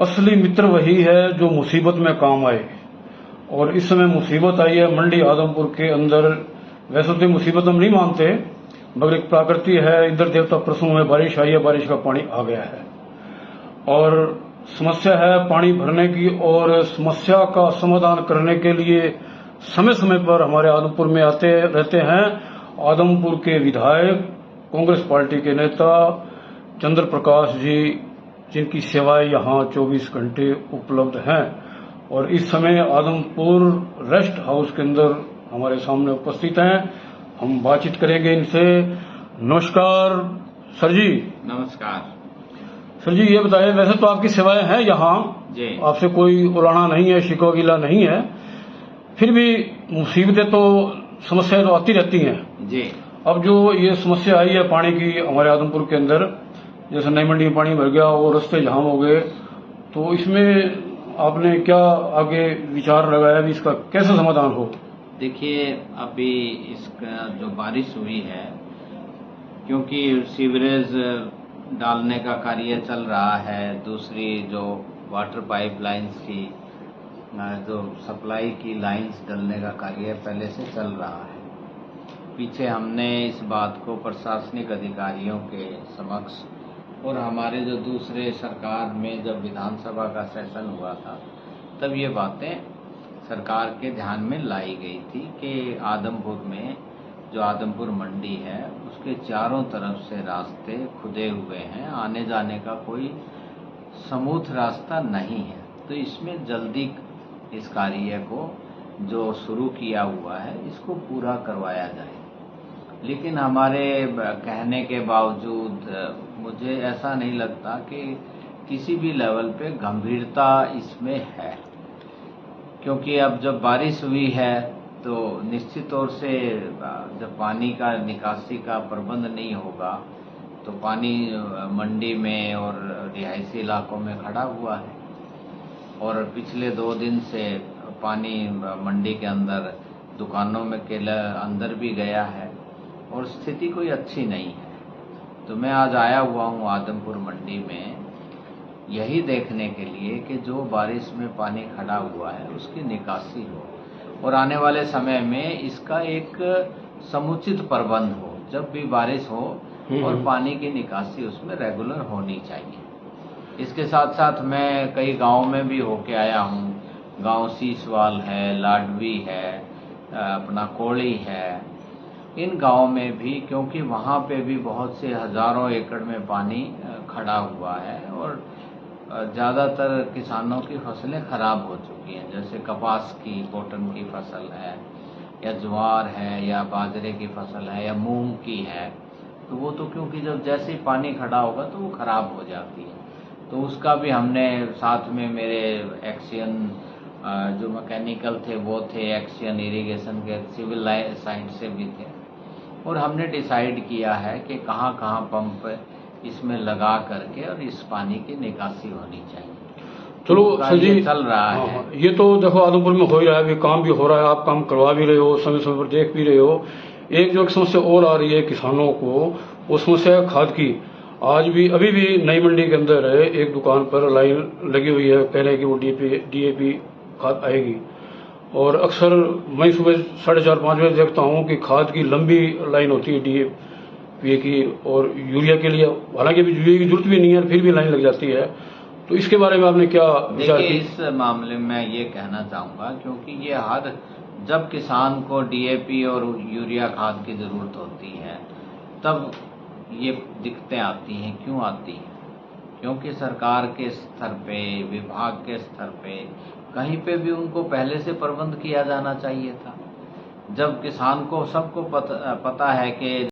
असली मित्र वही है जो मुसीबत में काम आए। और इस समय मुसीबत आई है मंडी आदमपुर के अंदर। वैसे तो मुसीबत हम नहीं मानते, मगर एक प्रकृति है, इंद्र देवता प्रसन्न हुए, बारिश आई है, बारिश का पानी आ गया है और समस्या है पानी भरने की। और समस्या का समाधान करने के लिए समय समय पर हमारे आदमपुर में आते रहते हैं आदमपुर के विधायक, कांग्रेस पार्टी के नेता चंद्र प्रकाश जी, जिनकी सेवाएं यहां 24 घंटे उपलब्ध हैं। और इस समय आदमपुर रेस्ट हाउस के अंदर हमारे सामने उपस्थित हैं। हम बातचीत करेंगे इनसे। नमस्कार सर जी। नमस्कार सर जी, ये बताएं, वैसे तो आपकी सेवाएं हैं यहाँ, आपसे कोई उलाना नहीं है, शिकवा गिला नहीं है, फिर भी मुसीबतें तो, समस्याएं तो आती रहती हैं जी। अब जो ये समस्या आई है पानी की हमारे आदमपुर के अंदर, जैसे नई मंडी में पानी भर गया और रास्ते जाम हो गए, तो इसमें आपने क्या आगे विचार लगाया भी इसका कैसे समाधान हो? देखिए, अभी इसका जो बारिश हुई है, क्योंकि सीवरेज डालने का कार्य चल रहा है, दूसरी जो वाटर पाइपलाइंस की जो सप्लाई की लाइंस डालने का कार्य पहले से चल रहा है। पीछे हमने इस बात को प्रशासनिक अधिकारियों के समक्ष और हमारे जो दूसरे सरकार में जब विधानसभा का सेशन हुआ था, तब ये बातें सरकार के ध्यान में लाई गई थी कि आदमपुर में जो आदमपुर मंडी है उसके चारों तरफ से रास्ते खुदे हुए हैं, आने जाने का कोई स्मूथ रास्ता नहीं है। तो इसमें जल्दी इस कार्य को जो शुरू किया हुआ है इसको पूरा करवाया जाए। लेकिन हमारे कहने के बावजूद मुझे ऐसा नहीं लगता कि किसी भी लेवल पे गंभीरता इसमें है, क्योंकि अब जब बारिश हुई है तो निश्चित तौर से जब पानी का निकासी का प्रबंध नहीं होगा तो पानी मंडी में और रिहायशी इलाकों में खड़ा हुआ है। और पिछले 2 दिन से पानी मंडी के अंदर दुकानों में के अंदर भी गया है और स्थिति कोई अच्छी नहीं है। तो मैं आज आया हुआ हूँ आदमपुर मंडी में यही देखने के लिए कि जो बारिश में पानी खड़ा हुआ है उसकी निकासी हो और आने वाले समय में इसका एक समुचित प्रबंध हो। जब भी बारिश हो और पानी की निकासी उसमें रेगुलर होनी चाहिए। इसके साथ साथ मैं कई गांव में भी होके आया हूँ। गांव सीसवाल है, लाडवी है, अपना कोड़ी है, इन गांव में भी, क्योंकि वहाँ पे भी बहुत से हजारों एकड़ में पानी खड़ा हुआ है और ज़्यादातर किसानों की फसलें खराब हो चुकी हैं। जैसे कपास की, कॉटन की फसल है, या ज्वार है, या बाजरे की फसल है, या मूंग की है, तो वो तो क्योंकि जब जैसे ही पानी खड़ा होगा तो वो खराब हो जाती है। तो उसका भी हमने साथ में मेरे एक्सियन जो मैकेनिकल थे वो थे, एक्सियन इरिगेशन के सिविल साइड से भी थे, और हमने डिसाइड किया है कि कहाँ कहाँ पंप इसमें लगा करके और इस पानी की निकासी होनी चाहिए। चलो सर जी, चल रहा है। ये तो देखो आदमपुर में हो ही रहा है, काम भी हो रहा है, आप काम करवा भी रहे हो, समय समय पर देख भी रहे हो। एक जो समस्या और आ रही है किसानों को, वो समस्या है खाद की। आज भी, अभी भी नई मंडी के अंदर है, एक दुकान पर लाइन लगी हुई है, कह रहे हैं कि वो डीएपी खाद आएगी। और अक्सर मैं सुबह 4:30-5 बजे देखता हूँ कि खाद की लंबी लाइन होती है डीएपी की और यूरिया के लिए। हालांकि अभी यूरिया की जरूरत भी नहीं है, फिर भी लाइन लग जाती है। तो इसके बारे में आपने क्या विचार किया? इस मामले में ये कहना चाहूँगा, क्योंकि ये हर जब किसान को डीएपी और यूरिया खाद की जरूरत होती है तब ये दिक्कतें आती हैं। क्यों आती हैं? क्योंकि सरकार के स्तर पे, विभाग के स्तर पे, कहीं पे भी उनको पहले से प्रबंध किया जाना चाहिए था। जब किसान को सबको पता है कि